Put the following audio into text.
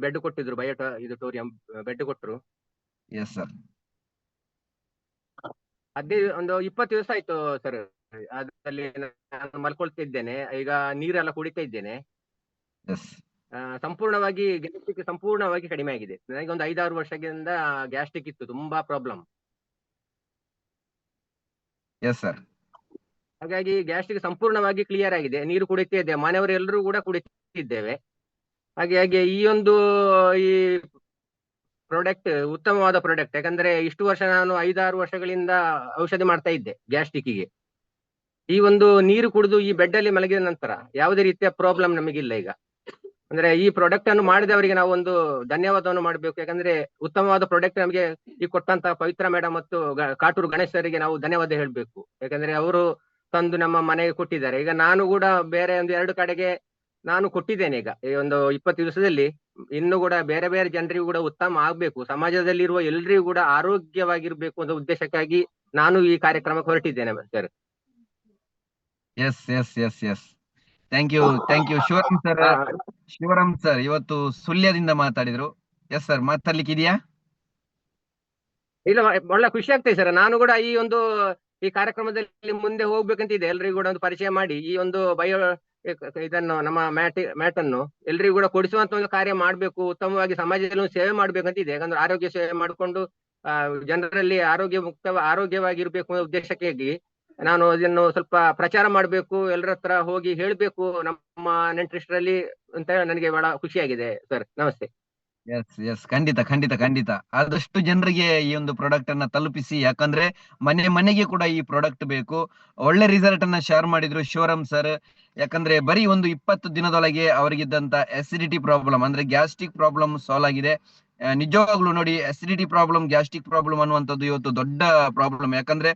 Bed ಕೊಟ್ಟಿದ್ರು, ಇದು ಟೋರಿಯಂ bed ಕೊಟ್ರು. Yes sir. ಅದೇ ಒಂದು 20 ದಿವಸ ಆಯ್ತು ಸರ್. ಅದ್ರಲ್ಲಿ ನಾನು ಮಲ್ಕೊಳ್ತಿದ್ದೇನೆ, ಈಗ ನೀರೆಲ್ಲ ಕುಡಿತಾ ಇದ್ದೇನೆ. ಎಸ್ ಸಂಪೂರ್ಣವಾಗಿ ಗ್ಯಾಸ್ಟ್ರಿಕ್ ಸಂಪೂರ್ಣವಾಗಿ ಕಡಿಮೆ ಆಗಿದೆ. ನನಗೆ ಒಂದು 5-6 ವರ್ಷದಿಂದ ಗ್ಯಾಸ್ಟ್ರಿಕ್ ಇತ್ತು, ತುಂಬಾ ಪ್ರಾಬ್ಲಮ್. Yes sir. ಹಾಗಾಗಿ ಗ್ಯಾಸ್ಟ್ರಿಕ್ ಸಂಪೂರ್ಣವಾಗಿ ಕ್ಲಿಯರ್ ಆಗಿದೆ. ನೀರು ಕುಡಿತಾ ಇದ್ದೇವೆ, ಮನೆಯವರೆಲ್ಲರೂ ಕೂಡ ಕುಡಿತಿದ್ದೇವೆ. ಹಾಗಾಗಿ ಈ ಪ್ರಾಡಕ್ಟ್ ಉತ್ತಮವಾದ ಪ್ರಾಡಕ್ಟ್. ಯಾಕಂದ್ರೆ ಇಷ್ಟು ವರ್ಷ ನಾನು 5-6 ವರ್ಷಗಳಿಂದ ಔಷಧಿ ಮಾಡ್ತಾ ಇದ್ದೆ ಗ್ಯಾಸ್ಟ್ರಿಕ್ಕಿಗೆ. ಈ ಒಂದು ನೀರು ಕುಡಿದು ಈ ಬೆಡ್ ಅಲ್ಲಿ ಮಲಗಿದ ನಂತರ ಯಾವುದೇ ರೀತಿಯ ಪ್ರಾಬ್ಲಮ್ ನಮಗಿಲ್ಲ ಈಗ. ಅಂದ್ರೆ ಈ ಪ್ರಾಡಕ್ಟ್ ಅನ್ನು ಮಾಡಿದವರಿಗೆ ನಾವು ಒಂದು ಧನ್ಯವಾದವನ್ನು ಮಾಡಬೇಕು. ಯಾಕಂದ್ರೆ ಉತ್ತಮವಾದ ಪ್ರಾಡಕ್ಟ್ ನಮಗೆ ಈ ಕೊಟ್ಟಂತ ಪವಿತ್ರ ಮೇಡಮ್ ಮತ್ತು ಕಾಟೂರು ಗಣೇಶ್ ಸರಿಗೆ ನಾವು ಧನ್ಯವಾದ ಹೇಳ್ಬೇಕು. ಯಾಕಂದ್ರೆ ಅವರು ತಂದು ನಮ್ಮ ಮನೆಗೆ ಕೊಟ್ಟಿದ್ದಾರೆ. ಈಗ ನಾನು ಕೂಡ ಬೇರೆ ಒಂದು 2 ಕಡೆಗೆ ನಾನು ಕೊಟ್ಟಿದ್ದೇನೆ. ಈಗ ಈ ಒಂದು 20 ದಿವಸದಲ್ಲಿ ಇನ್ನು ಕೂಡ ಬೇರೆ ಬೇರೆ ಜನರಿಗೂ ಕೂಡ ಉತ್ತಮ ಆಗ್ಬೇಕು, ಸಮಾಜದಲ್ಲಿರುವ ಎಲ್ರಿಗೂ ಕೂಡ ಆರೋಗ್ಯವಾಗಿರ್ಬೇಕು ಅನ್ನೋ ಉದ್ದೇಶಕ್ಕಾಗಿ ನಾನು ಈ ಕಾರ್ಯಕ್ರಮಕ್ಕೆ ಹೊರಟಿದ್ದೇನೆ sir. Yes yes yes yes thank you Shivaram sir. Shivaram sir ಇವತ್ತು ಸುಳ್ಯದಿಂದ ಮಾತಾಡಿದ್ರು. ಎಸ್ ಸರ್, ಮಾತಾಡ್ಲಿಕ್ಕೆ ಇದೆಯಾ? ಇಲ್ಲ, ಒಳ್ಳೆ ಖುಷಿ ಆಗ್ತದೆ ಸರ್. ನಾನು ಕೂಡ ಈ ಕಾರ್ಯಕ್ರಮದಲ್ಲಿ ಮುಂದೆ ಹೋಗ್ಬೇಕಂತ ಇದೆ. ಎಲ್ರಿಗೂ ಕೂಡ ಒಂದು ಪರಿಚಯ ಮಾಡಿ ಈ ಒಂದು ಇದನ್ನು ನಮ್ಮ ಮ್ಯಾಟ್ ಅನ್ನು ಎಲ್ರಿಗೂ ಕೂಡ ಕೊಡಿಸುವಂತ ಒಂದು ಕಾರ್ಯ ಮಾಡ್ಬೇಕು. ಉತ್ತಮವಾಗಿ ಸಮಾಜದಲ್ಲಿ ಸೇವೆ ಮಾಡ್ಬೇಕಂತ ಇದೆ. ಯಾಕಂದ್ರೆ ಆರೋಗ್ಯ ಸೇವೆ ಮಾಡಿಕೊಂಡು ಜನರಲ್ಲಿ ಆರೋಗ್ಯವಾಗಿರ್ಬೇಕು ಅನ್ನೋ ಉದ್ದೇಶಕ್ಕಾಗಿ ನಾನು ಅದನ್ನು ಸ್ವಲ್ಪ ಪ್ರಚಾರ ಮಾಡ್ಬೇಕು, ಎಲ್ಲರ ಹತ್ರ ಹೋಗಿ ಹೇಳ್ಬೇಕು ನಮ್ಮ ನೆಂಟರಿಷ್ಟರಲ್ಲಿ ಅಂತ ನನಗೆ ಬಹಳ ಖುಷಿಯಾಗಿದೆ ಸರ್. ನಮಸ್ತೆ. ಎಸ್ ಎಸ್ ಖಂಡಿತ ಆದಷ್ಟು ಜನರಿಗೆ ಈ ಒಂದು ಪ್ರಾಡಕ್ಟ್ ಅನ್ನ ತಲುಪಿಸಿ. ಯಾಕಂದ್ರೆ ಮನೆಗೆ ಕೂಡ ಈ ಪ್ರಾಡಕ್ಟ್ ಬೇಕು. ಒಳ್ಳೆ ರಿಸಲ್ಟ್ ಅನ್ನ ಶೇರ್ ಮಾಡಿದ್ರು ಶಿವರಾಮ್ ಸರ್. ಯಾಕಂದ್ರೆ ಬರೀ ಒಂದು 20 ದಿನದೊಳಗೆ ಅವರಿಗಿದ್ದಂತ ಅಸಿಡಿಟಿ ಪ್ರಾಬ್ಲಮ್ ಅಂದ್ರೆ ಗ್ಯಾಸ್ಟ್ರಿಕ್ ಪ್ರಾಬ್ಲಮ್ ಸಾಲ್ವ್ ಆಗಿದೆ. ನಿಜವಾಗ್ಲೂ ನೋಡಿ, ಅಸಿಡಿಟಿ ಪ್ರಾಬ್ಲಮ್ ಗ್ಯಾಸ್ಟ್ರಿಕ್ ಪ್ರಾಬ್ಲಮ್ ಅನ್ನುವಂಥದ್ದು ಇವತ್ತು ದೊಡ್ಡ ಪ್ರಾಬ್ಲಮ್. ಯಾಕಂದ್ರೆ